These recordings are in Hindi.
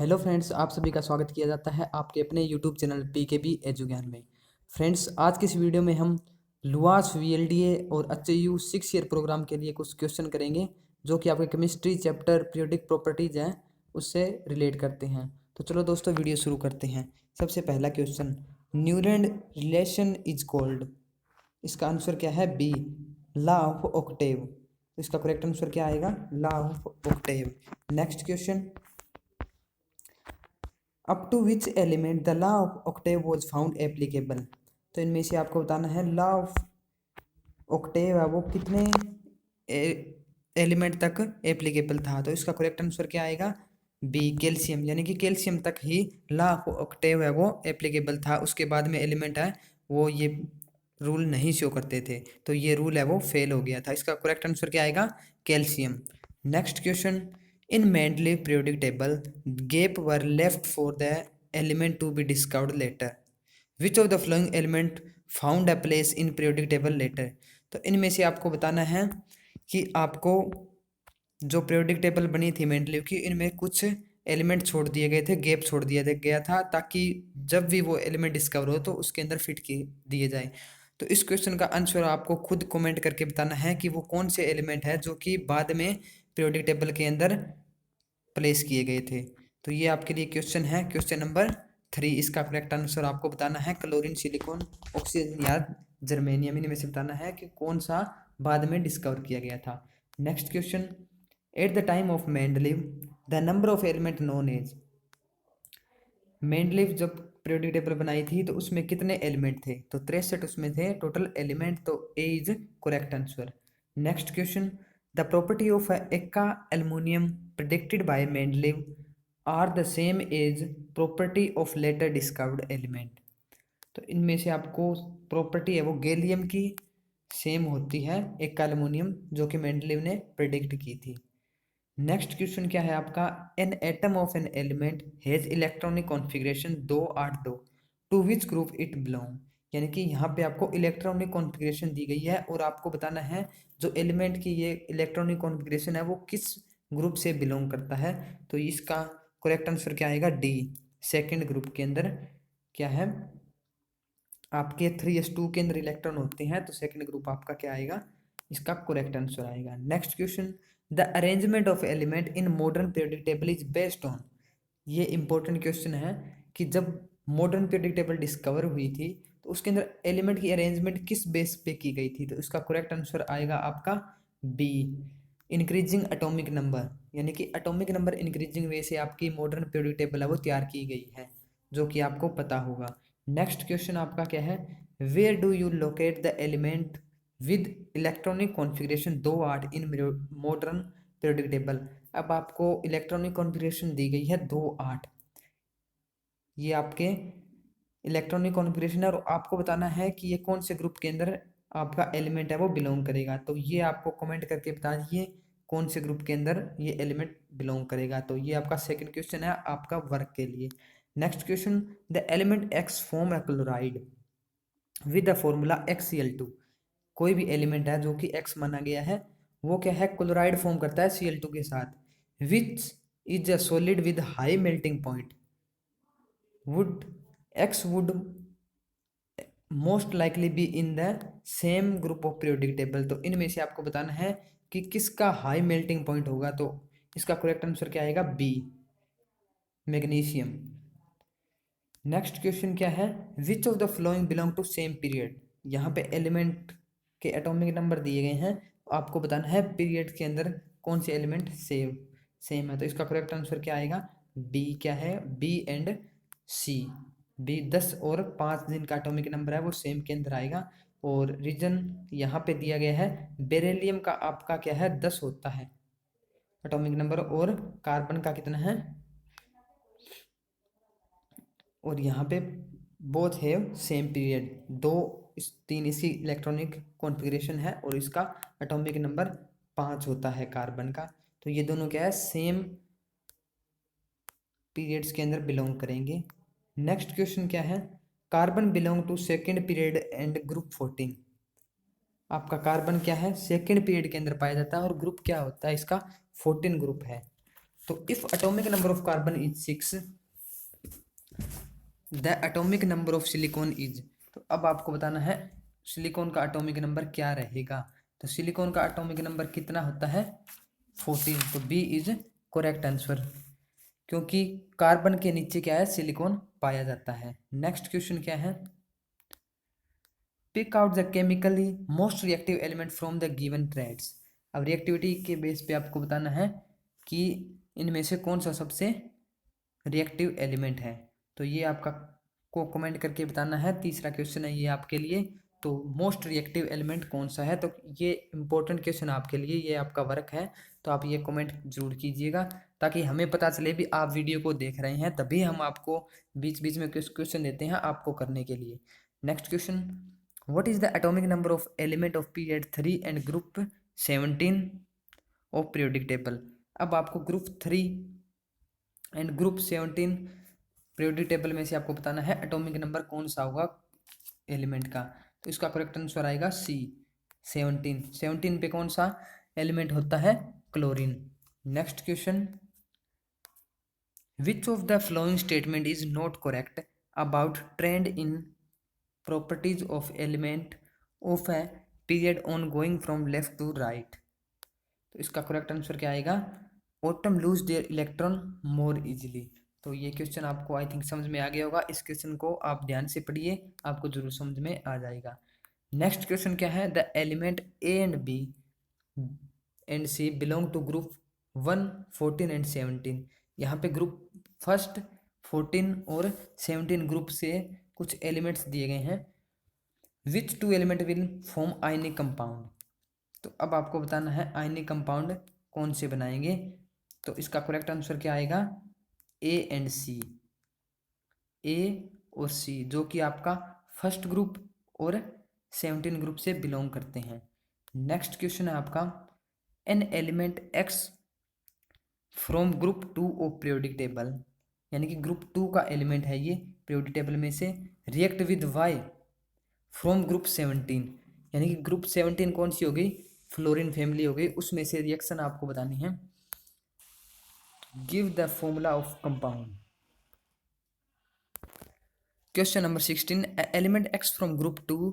हेलो फ्रेंड्स, आप सभी का स्वागत किया जाता है आपके अपने यूट्यूब चैनल पीकेबी एजु ज्ञान में। फ्रेंड्स, आज की इस वीडियो में हम लुआस वीएलडीए और एचएयू 6 ईयर प्रोग्राम के लिए कुछ क्वेश्चन करेंगे जो कि आपके केमिस्ट्री चैप्टर पीरियोडिक प्रॉपर्टीज हैं उससे रिलेट करते हैं। तो चलो दोस्तों, वीडियो शुरू करते हैं। सबसे पहला question, Newlands relation is called. इसका आंसर क्या है? B, law of octave. इसका करेक्ट आंसर क्या आएगा? Law of octave. Next question, up to which element the law of octave was found applicable. तो इनमें से आपको बताना है लॉ ऑफ ऑक्टेव है वो कितने एलिमेंट तक एप्लीकेबल था। तो इसका करेक्ट आंसर क्या आएगा? B, calcium. यानी कि कैल्शियम तक ही लॉ ऑफ ऑक्टेव है वो एप्लीकेबल था। उसके बाद में एलिमेंट है वो ये रूल नहीं शो करते थे, तो ये रूल है वो फेल हो गया था। इसका करेक्ट आंसर क्या आएगा? Calcium. Next question, in Mendeleev periodic table, gap were left for the element to be discovered later. Which of the following element found a place in periodic table later? तो इनमें से आपको बताना है कि आपको जो periodic table बनी थी मेंडलीव की, इनमें कुछ एलिमेंट छोड़ दिए गए थे, गैप छोड़ दिया गया था, ताकि जब भी वो एलिमेंट डिस्कवर हो तो उसके अंदर फिट दिए जाए। तो इस क्वेश्चन का आंसर आपको खुद कमेंट करके बताना है कि वो कौन से एलिमेंट है जो कि बाद में पीरियोडिक टेबल के अंदर प्लेस किए गए थे। तो ये आपके लिए क्वेश्चन है, क्वेश्चन नंबर 3। इसका करेक्ट आंसर आपको बताना है क्लोरीन, सिलिकॉन, ऑक्सीजन या जर्मेनियम। इनमें से बताना है कि कौन सा बाद में डिस्कवर किया गया था। Next question, at the time of Mendeleev the number of element known as. Mendeleev जब पीरियोडिक टेबल बनाई थी तो उसमें कितने एलिमेंट थे? तो 63 उसमें थे टोटल एलिमेंट। तो A is correct answer. Next question, the property of eka aluminium predicted by Mendeleev are the same as property of later discovered element. तो इनमें से आपको प्रॉपर्टी है वो गैलियम की सेम होती है एक्का एल्युमिनियम, जो कि मेंडलीव ने प्रेडिक्ट की थी। नेक्स्ट क्वेश्चन क्या है आपका, an atom of an element has electronic configuration 282, to which group it belong. यानी कि यहाँ पे आपको इलेक्ट्रॉनिक कॉन्फ़िगरेशन दी गई है और आपको बताना है जो एलिमेंट की ये इलेक्ट्रॉनिक कॉन्फ़िगरेशन है वो किस ग्रुप से बिलोंग करता है। तो इसका करेक्ट आंसर क्या आएगा? डी, सेकेंड ग्रुप के अंदर क्या है आपके 3s2 के अंदर इलेक्ट्रॉन होते हैं, तो सेकंड ग्रुप आपका क्या आएगा? इसका करेक्ट आंसर आएगा। Next question, the arrangement of element in modern periodic table is based on. ये इंपॉर्टेंट क्वेश्चन है कि जब मॉडर्न पीरियोडिक टेबल डिस्कवर हुई थी तो उसके अंदर एलिमेंट की अरेंजमेंट किस बेस पे की गई थी। तो इसका करेक्ट आंसर आएगा आपका बी, इंक्रीजिंग एटॉमिक नंबर। यानी कि एटॉमिक नंबर इंक्रीजिंग वे से आपकी मॉडर्न पीरियोडिक टेबल है वो तैयार की गई है, जो कि आपको पता होगा। नेक्स्ट क्वेश्चन आपका क्या है, where do you locate the element with electronic configuration 2 8 in modern periodic table. अब आपको इलेक्ट्रॉनिक कॉन्फ़िगरेशन दी गई है 2 8, ये आपके इलेक्ट्रॉनिक कॉन्फ़िगरेशन है और आपको बताना है कि ये कौन से ग्रुप के अंदर आपका एलिमेंट है वो बिलोंग करेगा। तो ये आपको कमेंट करके बता दीजिए कौन से ग्रुप के अंदर ये एलिमेंट बिलोंग करेगा। तो ये आपका सेकंड क्वेश्चन है आपका वर्क के लिए। Next question, the element x form A chloride with the formula XCl2। कोई भी एलिमेंट है जो कि एक्स माना गया है वो क्या है? क्लोराइड फॉर्म करता है Cl2 के साथ। Which is a solid with high melting point, would x would most likely be in the same group of periodic table. तो इनमें से आपको बताना है कि किसका हाई मेल्टिंग पॉइंट होगा। तो इसका करेक्ट आंसर क्या आएगा? B, magnesium. नेक्स्ट क्वेश्चन क्या है, which of the following belong to same period. यहाँ पे एलिमेंट के एटॉमिक नंबर दिए गए हैं, आपको बताना है पीरियड के अंदर कौन से एलिमेंट सेम है। तो इसका करेक्ट आंसर क्या आएगा? बी। क्या है? B and C. बी 10 और 5 दिन का एटॉमिक नंबर है वो सेम के अंदर आएगा। और रीजन यहाँ पे दिया गया है, बेरिलियम का आपका क्या है? 10 होता है एटॉमिक नंबर, और कार्बन का कितना है? और यहाँ पे बोथ है सेम पीरियड। दो इस तीन इसकी इलेक्ट्रॉनिक कॉन्फ़िगरेशन है और इसका एटॉमिक नंबर 5 होता है कार्बन का। तो ये दोनों क्या है? सेम पीरियड्स के अंदर बिलोंग करेंगे। नेक्स्ट क्वेश्चन क्या है, carbon belong to second period and group 14। आपका कार्बन क्या है? सेकेंड पीरियड के अंदर पाया जाता है और ग्रुप क्या होता है इसका? 14 ग्रुप है। तो if atomic number of carbon is 6, the atomic number of silicon is, तो अब आपको बताना है सिलिकॉन का एटॉमिक नंबर क्या रहेगा। तो सिलिकॉन का एटॉमिक नंबर कितना होता है 14, तो बी इज करेक्ट आंसर, क्योंकि कार्बन के नीचे क्या है सिलिकॉन पाया जाता है। नेक्स्ट क्वेश्चन क्या है, pick out the chemically most reactive element from the given triads. अब रिएक्टिविटी के बेस पे आपको बताना है कि इनमें से कौन सा सबसे रिएक्टिव एलिमेंट है। तो ये आपका को कमेंट करके बताना है। तीसरा क्वेश्चन है ये आपके लिए, तो मोस्ट रिएक्टिव एलिमेंट कौन सा है, तो ये इंपॉर्टेंट क्वेश्चन आपके लिए, ये आपका वर्क है, तो आप ये कमेंट जरूर कीजिएगा ताकि हमें पता चले भी आप वीडियो को देख रहे हैं, तभी हम आपको बीच बीच में क्वेश्चन देते हैं आपको करने के लिए। Next question, what is the atomic number of element of period 3 and group 17 of periodic table. अब आपको group 3 and group 17 periodic table में से आपको बताना है एटॉमिक नंबर कौन सा होगा एलिमेंट का। तो इसका करेक्ट आंसर आएगा सी 17। 17 पे कौन सा एलिमेंट होता है chlorine. Next question, which of the following statement is not correct about trend in properties of element of a period on going from left to right. तो इसका करेक्ट आंसर क्या आएगा, atoms lose their electron more easily. तो ये क्वेश्चन आपको आई थिंक समझ में आ गया होगा, इस क्वेश्चन को आप ध्यान से पढ़िए, आपको जरूर समझ में आ जाएगा। नेक्स्ट क्वेश्चन क्या है, the element A and B and C belong to group 1, 14 and 17। यहाँ पे ग्रुप फर्स्ट 14 और 17 ग्रुप से कुछ एलिमेंट्स दिए गए हैं। Which two element will form ionic compound. तो अब आपको बताना है आयनिक कंपाउंड कौन से बनाएंगे। तो इसका करेक्ट आंसर क्या आएगा, ए एंड सी, ए और सी, जो कि आपका फर्स्ट ग्रुप और 17 ग्रुप से बिलोंग करते हैं। नेक्स्ट क्वेश्चन है आपका, an element X from group 2 of periodic table, यानी कि ग्रुप 2 का एलिमेंट है ये पीरियोडिक टेबल में से, react with Y from group 17, यानी कि ग्रुप 17 कौन सी हो गई, फ्लोरीन फैमिली हो गई, उसमें से रिएक्शन आपको बतानी है। Give the formula of compound. Question number 16, element X from group 2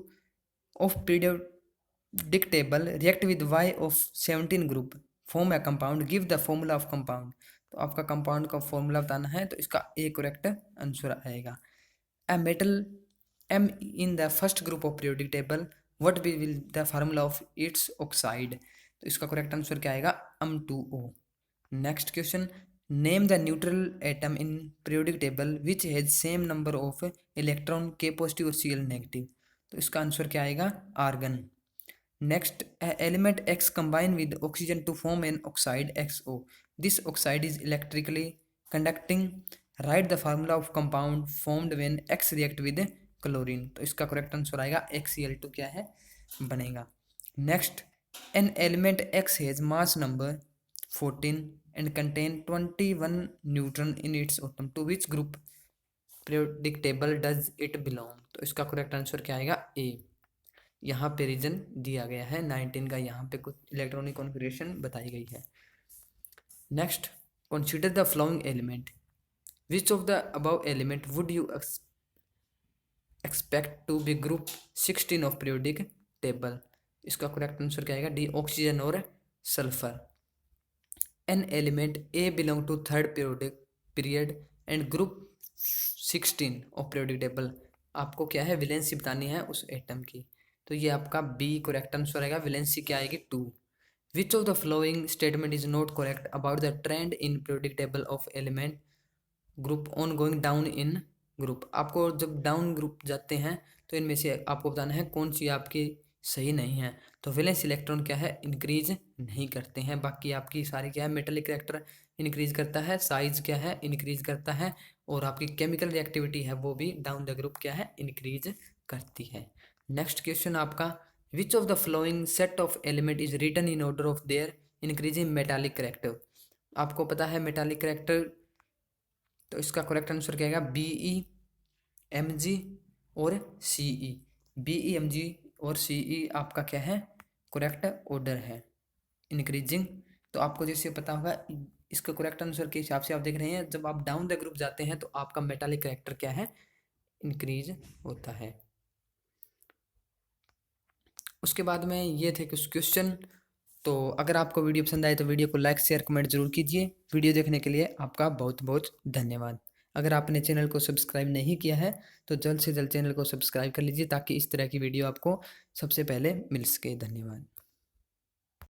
of periodic table react with Y of 17 group form a compound, give the formula of compound. तो आपका कंपाउंड का फॉर्मूला बताना है, तो इसका ए करेक्ट आंसर आएगा। A metal M in the first group of periodic table, what will the formula of its oxide। तो इसका करेक्ट आंसर क्या आएगा, M2O। Next question, name the neutral atom in periodic table which has same number of electron के पॉजिटिव और Cl नेगेटिव। तो इसका आंसर क्या आएगा, argon. Next, element X combine with oxygen to form an oxide XO, this oxide is electrically conducting, write the formula of compound formed when X react with chlorine. तो इसका करेक्ट आंसर आएगा XCl2 क्या है बनेगा। Next, an element X has mass number 14 and contain 21 neutron in its atom, to which group periodic table does it belong. तो इसका करेक्ट आंसर क्या आएगा, ए। यहाँ पे रीजन दिया गया है 19 का, यहाँ पे कुछ इलेक्ट्रॉनिक कॉन्फ़िगरेशन बताई गई है। Next, consider the following element, which of the above element would you expect to be group 16 of periodic table. इसका करेक्ट आंसर क्या आएगा, डी, ऑक्सीजन और sulphur. An element A belong to third periodic period and group 16 of periodic table, आपको क्या है वैलेंसी बतानी है उस एटम की। तो ये आपका बी करेक्ट आंसर आएगा, वैलेंसी क्या आएगी 2। विच of the following statement is not correct about the trend in periodic table of element group on going down in group. आपको जब डाउन ग्रुप जाते हैं तो इनमें से आपको बताना है कौन सी आपकी सही नहीं है। तो वैलेंस इलेक्ट्रॉन क्या है, इंक्रीज नहीं करते हैं, बाकी आपकी सारी क्या है, मेटलिक कैरेक्टर इंक्रीज करता है, साइज क्या है इंक्रीज करता है, और आपकी केमिकल रिएक्टिविटी है वो भी डाउन द ग्रुप क्या है इंक्रीज करती है। नेक्स्ट क्वेश्चन आपका, which of the following set of element is written in order of their increasing metallic character. आपको पता है मेटालिक कैरेक्टर, तो इसका करेक्ट आंसर क्या आएगा, BE, MG और CE। BE, MG और CE आपका क्या है करेक्ट ऑर्डर है इंक्रीजिंग। तो आपको जैसे पता होगा इसका करेक्ट आंसर के हिसाब से आप देख रहे हैं, जब आप डाउन द ग्रुप जाते हैं तो आपका मेटालिक करेक्टर क्या है, इंक्रीज होता है। उसके बाद में ये थे कुछ क्वेश्चन। तो अगर आपको वीडियो पसंद आए तो वीडियो को लाइक शेयर कमेंट जरूर कीजिए। वीडियो देखने के लिए आपका बहुत बहुत धन्यवाद। अगर आपने चैनल को सब्सक्राइब नहीं किया है तो जल्द से जल्द चैनल को सब्सक्राइब कर लीजिए ताकि इस तरह की वीडियो आपको सबसे पहले मिल सके। धन्यवाद।